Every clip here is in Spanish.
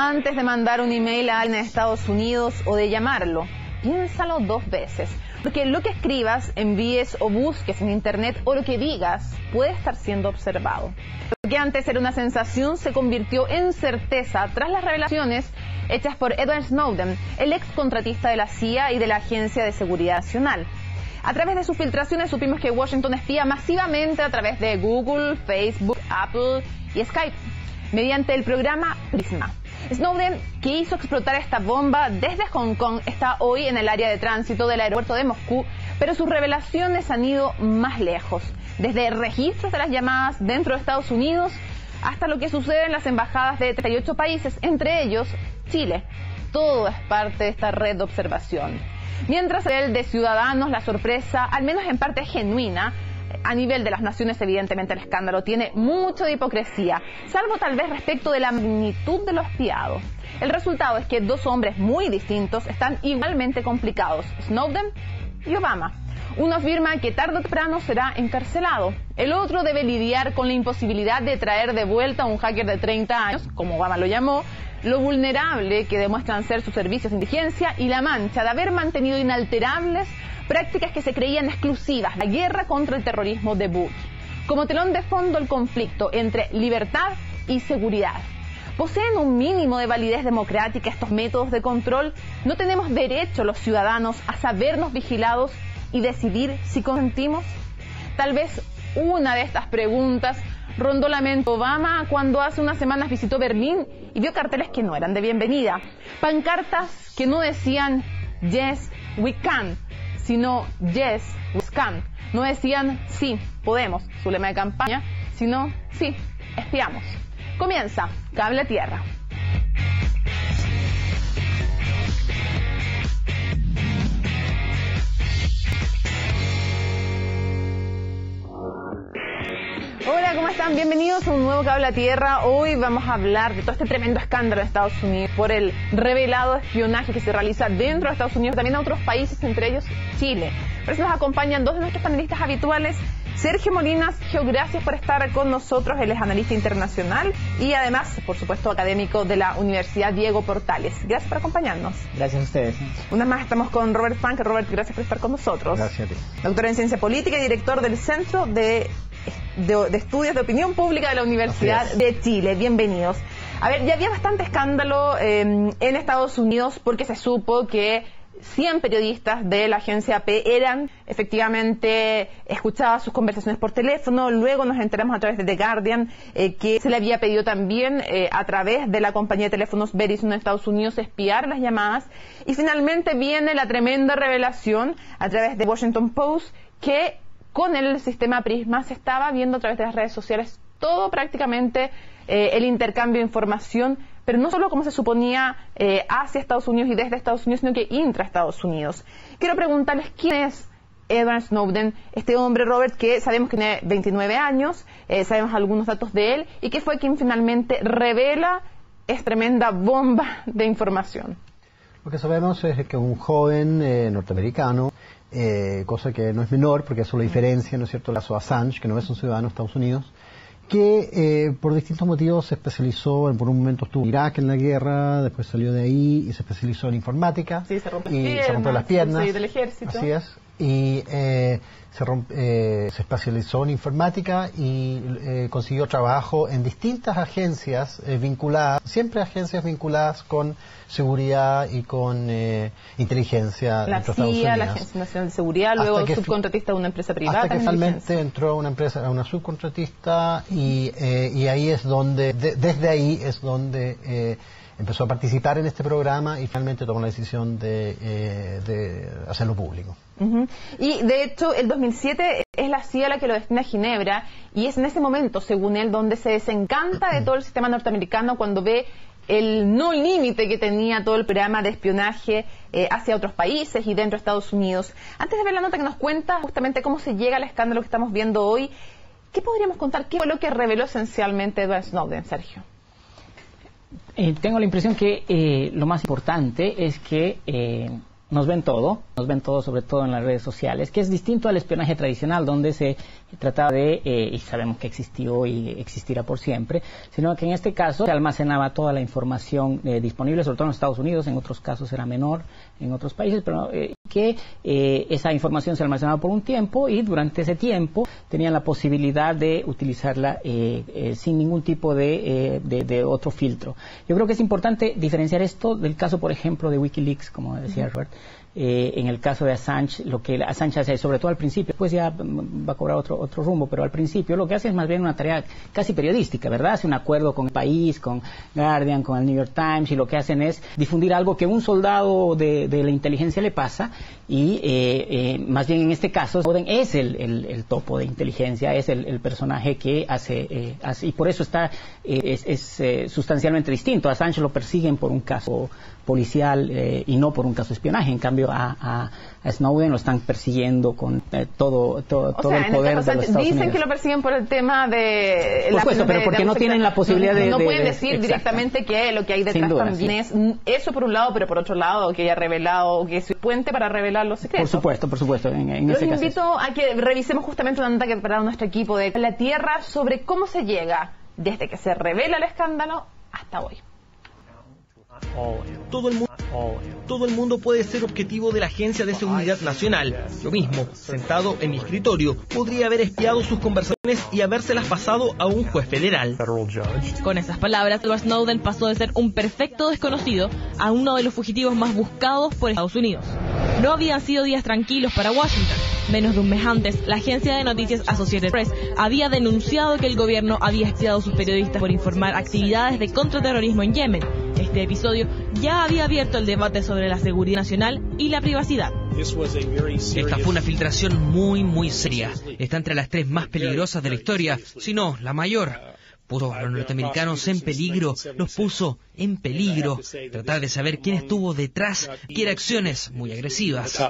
Antes de mandar un email a alguien en Estados Unidos o de llamarlo, piénsalo 2 veces. Porque lo que escribas, envíes o busques en internet o lo que digas puede estar siendo observado. Lo que antes era una sensación se convirtió en certeza tras las revelaciones hechas por Edward Snowden, el ex contratista de la CIA y de la Agencia de Seguridad Nacional. A través de sus filtraciones supimos que Washington espía masivamente a través de Google, Facebook, Apple y Skype, mediante el programa Prisma. Snowden, que hizo explotar esta bomba desde Hong Kong, está hoy en el área de tránsito del aeropuerto de Moscú, pero sus revelaciones han ido más lejos, desde registros de las llamadas dentro de Estados Unidos hasta lo que sucede en las embajadas de 38 países, entre ellos Chile. Todo es parte de esta red de observación. Mientras el de ciudadanos, la sorpresa, al menos en parte genuina. A nivel de las naciones, evidentemente, el escándalo tiene mucho de hipocresía, salvo tal vez respecto de la magnitud de lo espiado. El resultado es que 2 hombres muy distintos están igualmente complicados, Snowden y Obama. Uno afirma que tarde o temprano será encarcelado. El otro debe lidiar con la imposibilidad de traer de vuelta a un hacker de 30 años, como Obama lo llamó, lo vulnerable que demuestran ser sus servicios de inteligencia y la mancha de haber mantenido inalterables prácticas que se creían exclusivas, la guerra contra el terrorismo de Bush. Como telón de fondo, el conflicto entre libertad y seguridad. ¿Poseen un mínimo de validez democrática estos métodos de control? ¿No tenemos derecho los ciudadanos a sabernos vigilados y decidir si consentimos? Tal vez una de estas preguntas rondó la mente Obama cuando hace unas semanas visitó Berlín y vio carteles que no eran de bienvenida. Pancartas que no decían "Yes, we can", sino "Yes, we can". No decían "sí, podemos", su lema de campaña, sino "sí, espiamos". Comienza Cable a Tierra. Hola, ¿cómo están? Bienvenidos a un nuevo Cable a Tierra. Hoy vamos a hablar de todo este tremendo escándalo en Estados Unidos por el revelado espionaje que se realiza dentro de Estados Unidos, también a otros países, entre ellos Chile. Por eso nos acompañan 2 de nuestros panelistas habituales. Sergio Molinas, Sergio, gracias por estar con nosotros. Él es analista internacional y además, por supuesto, académico de la Universidad Diego Portales. Gracias por acompañarnos. Gracias a ustedes. Una más estamos con Robert Funk. Robert, gracias por estar con nosotros. Gracias a ti. Doctor en Ciencia Política y director del Centro de Estudios de Opinión Pública de la Universidad de Chile. Bienvenidos. A ver, ya había bastante escándalo en Estados Unidos porque se supo que 100 periodistas de la agencia AP eran efectivamente escuchadas sus conversaciones por teléfono. Luego nos enteramos a través de The Guardian que se le había pedido también a través de la compañía de teléfonos Verizon en Estados Unidos espiar las llamadas. Y finalmente viene la tremenda revelación a través de Washington Post que con el sistema Prisma se estaba viendo a través de las redes sociales todo prácticamente el intercambio de información, pero no solo como se suponía hacia Estados Unidos y desde Estados Unidos, sino que intra Estados Unidos. Quiero preguntarles quién es Edward Snowden, este hombre, Robert, que sabemos que tiene 29 años, sabemos algunos datos de él, y que fue quien finalmente revela esta tremenda bomba de información. Lo que sabemos es que un joven norteamericano, cosa que no es menor, porque eso lo diferencia, ¿no es cierto?, el caso Assange, que no es un ciudadano de Estados Unidos, que por distintos motivos se especializó, por un momento estuvo en Irak en la guerra, después salió de ahí y se especializó en informática. Sí, se rompió las piernas. Sí, del ejército. Así es. Y se especializó en informática y consiguió trabajo en distintas agencias vinculadas, siempre agencias vinculadas con seguridad y con inteligencia. La CIA, la Agencia Nacional de Seguridad, luego subcontratista de una empresa privada. Hasta que finalmente entró a una empresa, a una subcontratista y ahí es donde, desde ahí es donde empezó a participar en este programa y finalmente tomó la decisión de hacerlo público. Y de hecho el 2007 es la CIA la que lo destina a Ginebra y es en ese momento, según él, donde se desencanta de todo el sistema norteamericano cuando ve el no límite que tenía todo el programa de espionaje hacia otros países y dentro de Estados Unidos. Antes de ver la nota que nos cuenta justamente cómo se llega al escándalo que estamos viendo hoy, ¿qué podríamos contar? ¿Qué fue lo que reveló esencialmente Edward Snowden, Sergio? Tengo la impresión que lo más importante es que nos ven todo, sobre todo en las redes sociales, que es distinto al espionaje tradicional, donde se trataba de, y sabemos que existió y existirá por siempre, sino que en este caso se almacenaba toda la información disponible, sobre todo en los Estados Unidos, en otros casos era menor, en otros países, pero que esa información se almacenaba por un tiempo y durante ese tiempo tenían la posibilidad de utilizarla sin ningún tipo de otro filtro. Yo creo que es importante diferenciar esto del caso, por ejemplo, de Wikileaks, como decía Robert. En el caso de Assange, lo que Assange hace, sobre todo al principio, después ya va a cobrar otro rumbo, pero al principio lo que hace es más bien una tarea casi periodística, ¿verdad? Hace un acuerdo con El País, con Guardian, con el New York Times, y lo que hacen es difundir algo que un soldado de la inteligencia le pasa, y más bien en este caso Snowden es el topo de inteligencia, es el personaje que hace, y por eso es sustancialmente distinto. A Assange lo persiguen por un caso policial y no por un caso de espionaje. En cambio a Snowden lo están persiguiendo con todo el poder de los Estados Unidos. Dicen que lo persiguen por el tema de... Por supuesto, pero porque no tienen la posibilidad de... No pueden decir directamente que lo que hay detrás también es eso por un lado, pero por otro lado que haya revelado, que es puente para revelar los secretos. Por supuesto. Los invito a que revisemos justamente una nota que ha preparado nuestro equipo de La Tierra sobre cómo se llega desde que se revela el escándalo hasta hoy. Todo el mundo puede ser objetivo de la Agencia de Seguridad Nacional. Yo mismo, sentado en mi escritorio, podría haber espiado sus conversaciones y habérselas pasado a un juez federal. Con esas palabras, Edward Snowden pasó de ser un perfecto desconocido a uno de los fugitivos más buscados por Estados Unidos. No habían sido días tranquilos para Washington. Menos de un mes antes, la agencia de noticias Associated Press había denunciado que el gobierno había espiado a sus periodistas por informar actividades de contraterrorismo en Yemen. Este episodio ya había abierto el debate sobre la seguridad nacional y la privacidad. Esta fue una filtración muy seria. Está entre las 3 más peligrosas de la historia, si no, la mayor. Puso a los norteamericanos en peligro, los puso en peligro. Tratar de saber quién estuvo detrás quiere acciones muy agresivas.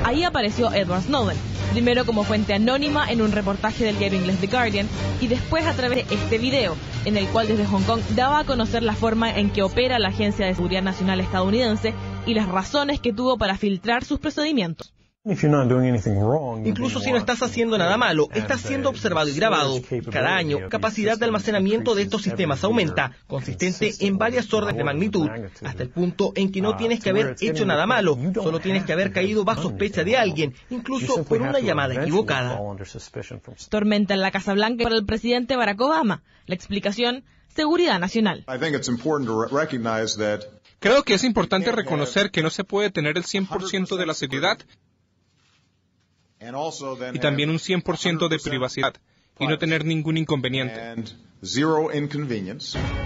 Ahí apareció Edward Snowden, primero como fuente anónima en un reportaje del diario inglés The Guardian, y después a través de este video, en el cual desde Hong Kong daba a conocer la forma en que opera la Agencia de Seguridad Nacional estadounidense y las razones que tuvo para filtrar sus procedimientos. Incluso si no estás haciendo nada malo, estás siendo observado y grabado. Cada año, la capacidad de almacenamiento de estos sistemas aumenta, consistente en varias órdenes de magnitud, hasta el punto en que no tienes que haber hecho nada malo, solo tienes que haber caído bajo sospecha de alguien, incluso por una llamada equivocada. Tormenta en la Casa Blanca para el presidente Barack Obama. La explicación: seguridad nacional. Creo que es importante reconocer que no se puede tener el 100% de la seguridad y también un 100% de privacidad y no tener ningún inconveniente.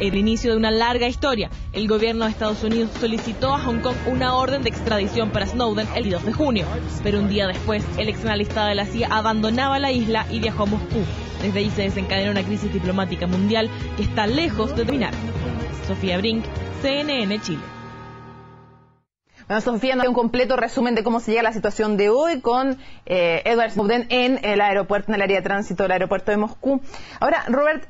El inicio de una larga historia. El gobierno de Estados Unidos solicitó a Hong Kong una orden de extradición para Snowden el 2 de junio, pero un día después el ex analista de la CIA abandonaba la isla y viajó a Moscú. Desde ahí se desencadenó una crisis diplomática mundial que está lejos de terminar. Sofía Brink, CNN Chile. Bueno, Sofía nos da un completo resumen de cómo se llega a la situación de hoy con Edward Snowden en el aeropuerto, en el área de tránsito del aeropuerto de Moscú. Ahora, Robert,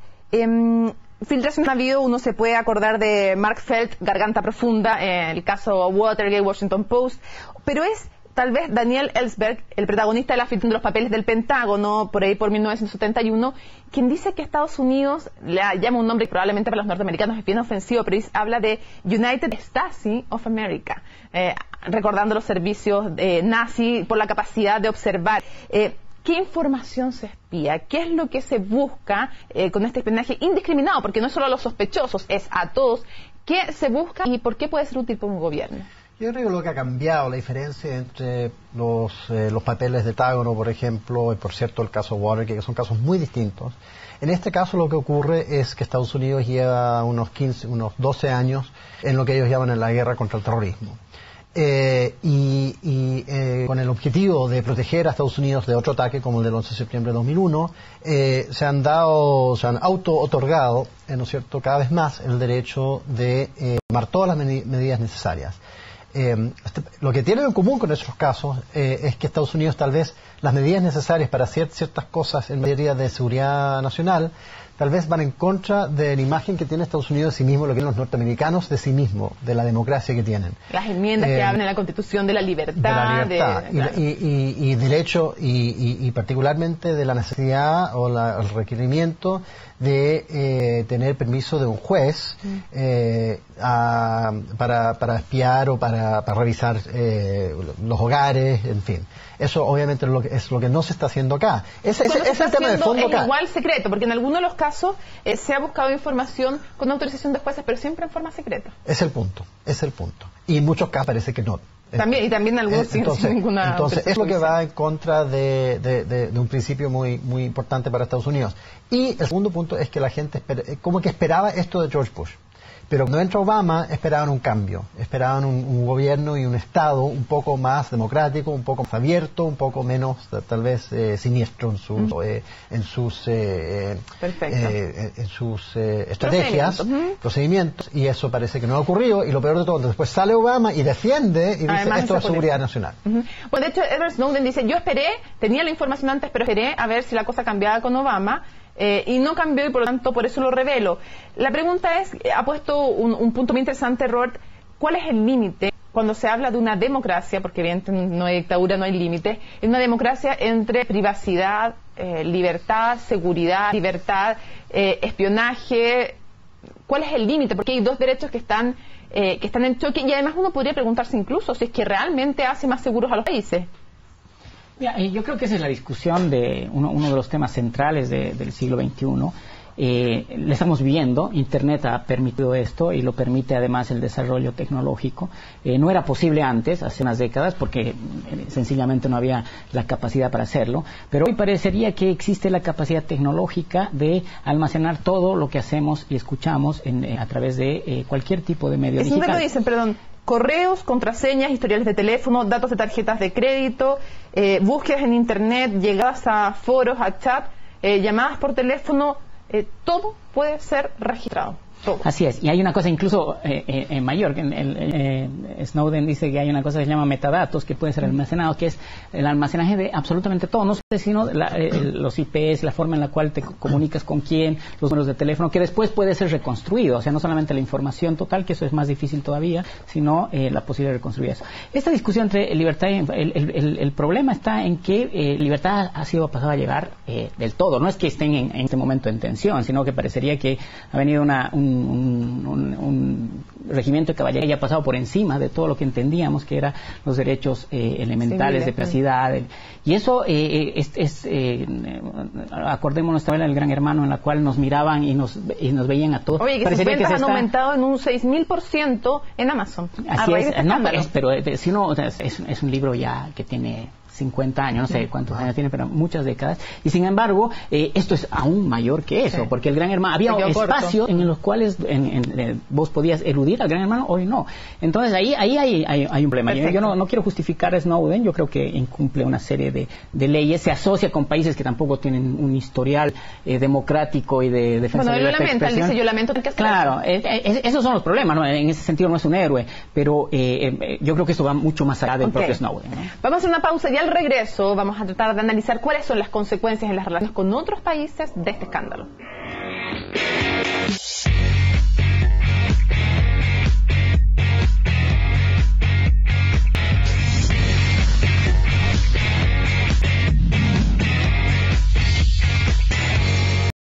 filtración ha habido, uno se puede acordar de Mark Felt, Garganta Profunda, el caso Watergate, Washington Post, pero es tal vez Daniel Ellsberg, el protagonista de la filtración de los papeles del Pentágono, por ahí por 1971, quien dice que Estados Unidos, le llama un nombre que probablemente para los norteamericanos es bien ofensivo, pero habla de United Stasi of America, recordando los servicios nazi por la capacidad de observar. ¿Qué información se espía? ¿Qué es lo que se busca con este espionaje indiscriminado? Porque no es solo a los sospechosos, es a todos. ¿Qué se busca y por qué puede ser útil para un gobierno? Yo creo que lo que ha cambiado, la diferencia entre los papeles de Pentágono, por ejemplo, y por cierto el caso Watergate, que son casos muy distintos. En este caso lo que ocurre es que Estados Unidos lleva unos 12 años en lo que ellos llaman la guerra contra el terrorismo. Con el objetivo de proteger a Estados Unidos de otro ataque como el del 11 de septiembre de 2001, se han auto-otorgado, ¿no es cierto?, cada vez más el derecho de tomar todas las medidas necesarias. Lo que tienen en común con esos casos es que Estados Unidos tal vez las medidas necesarias para hacer ciertas cosas en materia de seguridad nacional tal vez van en contra de la imagen que tiene Estados Unidos de sí mismo, lo que ven los norteamericanos de sí mismo, de la democracia que tienen. Las enmiendas que hablan en la Constitución de la libertad. Y del hecho, y particularmente de la necesidad o el requerimiento de tener permiso de un juez para espiar o para revisar los hogares, en fin. Eso obviamente es lo que no se está haciendo acá. Ese es el tema de fondo acá. Es igual secreto, porque en algunos de los casos se ha buscado información con autorización de jueces, pero siempre en forma secreta. Es el punto. Y en muchos casos parece que no. También algunos sin ninguna. Entonces, es lo que va en contra de un principio muy importante para Estados Unidos. Y el segundo punto es que la gente como que esperaba esto de George Bush. Pero cuando entra Obama, esperaban un cambio. Esperaban un gobierno y un Estado un poco más democrático, un poco más abierto, un poco menos, tal vez, siniestro en sus estrategias, procedimientos. Y eso parece que no ha ocurrido. Y lo peor de todo, después sale Obama y defiende y dice, además, esto es seguridad nacional. Bueno, de hecho, Edward Snowden dice, yo tenía la información antes, pero esperé a ver si la cosa cambiaba con Obama. Y no cambió y por lo tanto por eso lo revelo. La pregunta es, ha puesto un punto muy interesante, Robert, ¿cuál es el límite cuando se habla de una democracia, porque evidentemente no hay dictadura, no hay límite, en una democracia entre privacidad, libertad, seguridad, libertad, espionaje? ¿Cuál es el límite? Porque hay dos derechos que están en choque y además uno podría preguntarse incluso si es que realmente hace más seguros a los países. Yo creo que esa es la discusión de uno de los temas centrales del siglo XXI. Le estamos viendo, Internet ha permitido esto y lo permite además el desarrollo tecnológico. No era posible antes, hace unas décadas, porque sencillamente no había la capacidad para hacerlo, pero hoy parecería que existe la capacidad tecnológica de almacenar todo lo que hacemos y escuchamos a través de cualquier tipo de medio digital. Eso me lo dicen, perdón. Correos, contraseñas, historiales de teléfono, datos de tarjetas de crédito, búsquedas en Internet, llegadas a foros, a chat, llamadas por teléfono, todo puede ser registrado. Todo. Así es, y hay una cosa incluso mayor, Snowden dice que hay una cosa que se llama metadatos que puede ser almacenado, que es el almacenaje de absolutamente todo, no sino los IPs, la forma en la cual te comunicas con quién, los números de teléfono, que después puede ser reconstruido, o sea, no solamente la información total, que eso es más difícil todavía, sino la posibilidad de reconstruir eso. Esta discusión entre libertad y el problema está en que libertad ha sido pasada a llevar del todo, no es que estén en este momento en tensión, sino que parecería que ha venido un regimiento de caballería ha pasado por encima de todo lo que entendíamos que eran los derechos elementales de privacidad. Y eso acordémonos también del Gran Hermano, en la cual nos miraban y nos veían a todos. Oye, que sus ventas han aumentado en un 6.000% en Amazon. Así es, pero si no, es un libro ya que tiene 50 años, no sé cuántos años tiene, pero muchas décadas, y sin embargo esto es aún mayor que eso, porque el Gran Hermano, había espacios en los cuales vos podías eludir al Gran Hermano, hoy no. Entonces ahí hay un problema. Yo no quiero justificar a Snowden, yo creo que incumple una serie de leyes, se asocia con países que tampoco tienen un historial democrático y de defensa de libertad de expresión. Él dice, yo lamento que claro, esos son los problemas, ¿no? En ese sentido no es un héroe, pero yo creo que esto va mucho más allá del propio Snowden, ¿no? Vamos a hacer una pausa y al regreso vamos a tratar de analizar cuáles son las consecuencias en las relaciones con otros países de este escándalo.